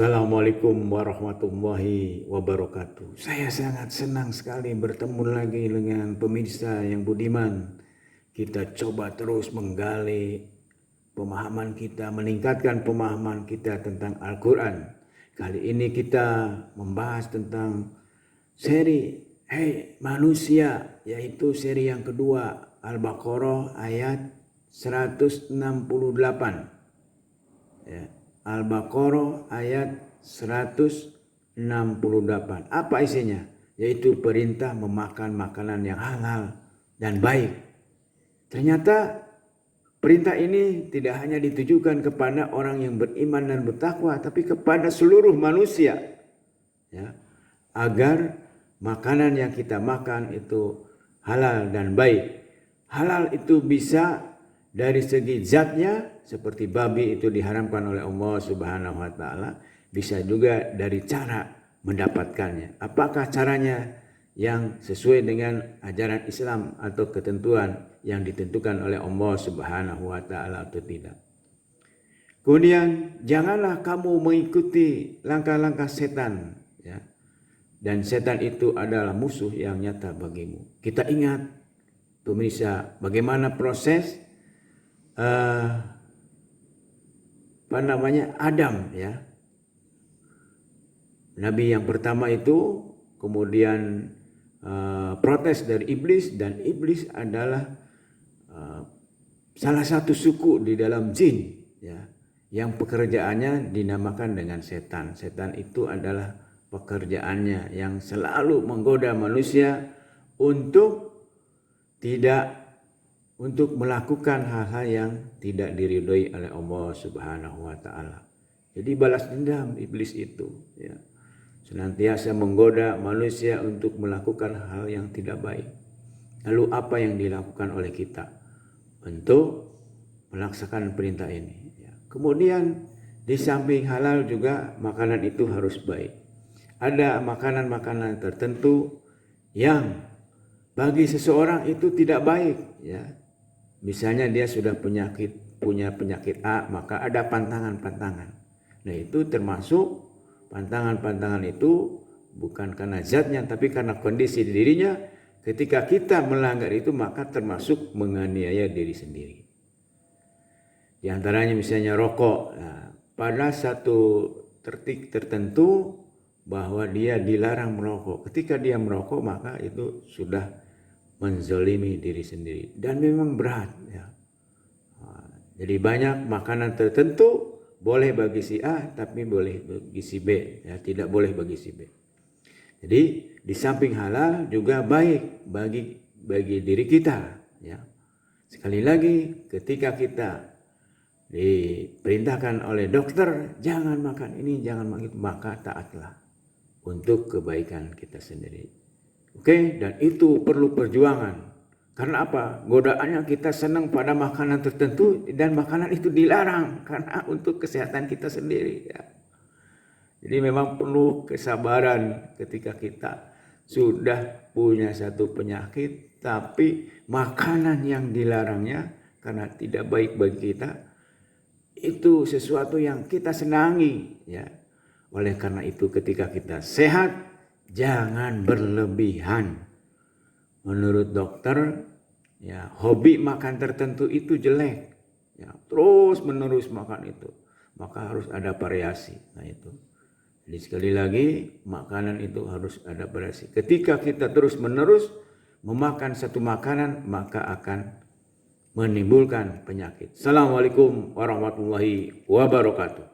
Assalamualaikum warahmatullahi wabarakatuh. Saya sangat senang sekali bertemu lagi dengan pemirsa yang budiman. Kita coba terus menggali pemahaman kita, meningkatkan pemahaman kita tentang Al-Quran. Kali ini kita membahas tentang seri Hei Manusia, yaitu seri yang kedua, Al-Baqarah ayat 168. Ya. Al-Baqarah ayat 168. Apa isinya? Yaitu perintah memakan makanan yang halal dan baik. Ternyata perintah ini tidak hanya ditujukan kepada orang yang beriman dan bertakwa, tapi kepada seluruh manusia. Ya, agar makanan yang kita makan itu halal dan baik. Halal itu bisa dari segi zatnya, seperti babi itu diharamkan oleh Allah Subhanahu wa taala, bisa juga dari cara mendapatkannya. Apakah caranya yang sesuai dengan ajaran Islam atau ketentuan yang ditentukan oleh Allah Subhanahu wa taala atau tidak? Kemudian janganlah kamu mengikuti langkah-langkah setan, ya. Dan setan itu adalah musuh yang nyata bagimu. Kita ingat, pemirsa, bagaimana proses Adam, ya, nabi yang pertama itu, kemudian protes dari iblis, dan iblis adalah salah satu suku di dalam jin, ya, yang pekerjaannya dinamakan dengan setan. Setan itu adalah pekerjaannya yang selalu menggoda manusia untuk melakukan hal-hal yang tidak diridhoi oleh Allah Subhanahu wa taala. Jadi balas dendam iblis itu, ya. Senantiasa menggoda manusia untuk melakukan hal yang tidak baik. Lalu apa yang dilakukan oleh kita untuk melaksanakan perintah ini, ya. Kemudian di samping halal juga makanan itu harus baik. Ada makanan-makanan tertentu yang bagi seseorang itu tidak baik, ya. Misalnya dia sudah punya penyakit A, maka ada pantangan-pantangan. Nah, itu termasuk pantangan-pantangan itu bukan karena zatnya, tapi karena kondisi dirinya. Ketika kita melanggar itu, maka termasuk menganiaya diri sendiri. Di antaranya misalnya rokok. Nah, pada satu titik tertentu bahwa dia dilarang merokok. Ketika dia merokok, maka itu sudah menzolimi diri sendiri, dan memang berat, ya. Jadi banyak makanan tertentu boleh bagi si A, tapi boleh bagi si B, ya, tidak boleh bagi si B. Jadi di samping halal juga baik bagi diri kita, ya. Sekali lagi, ketika kita diperintahkan oleh dokter jangan makan ini, jangan makan itu, maka taatlah untuk kebaikan kita sendiri. Oke, dan itu perlu perjuangan. Karena apa? Godaannya kita senang pada makanan tertentu, dan makanan itu dilarang karena untuk kesehatan kita sendiri, ya. Jadi memang perlu kesabaran ketika kita sudah punya satu penyakit, tapi makanan yang dilarangnya karena tidak baik bagi kita, itu sesuatu yang kita senangi, ya. Oleh karena itu ketika kita sehat, jangan berlebihan. Menurut dokter, ya, hobi makan tertentu itu jelek, ya, terus menerus makan itu, maka harus ada variasi. Nah, itu. Jadi sekali lagi, makanan itu harus ada variasi. Ketika kita terus menerus memakan satu makanan, maka akan menimbulkan penyakit. Assalamualaikum warahmatullahi wabarakatuh.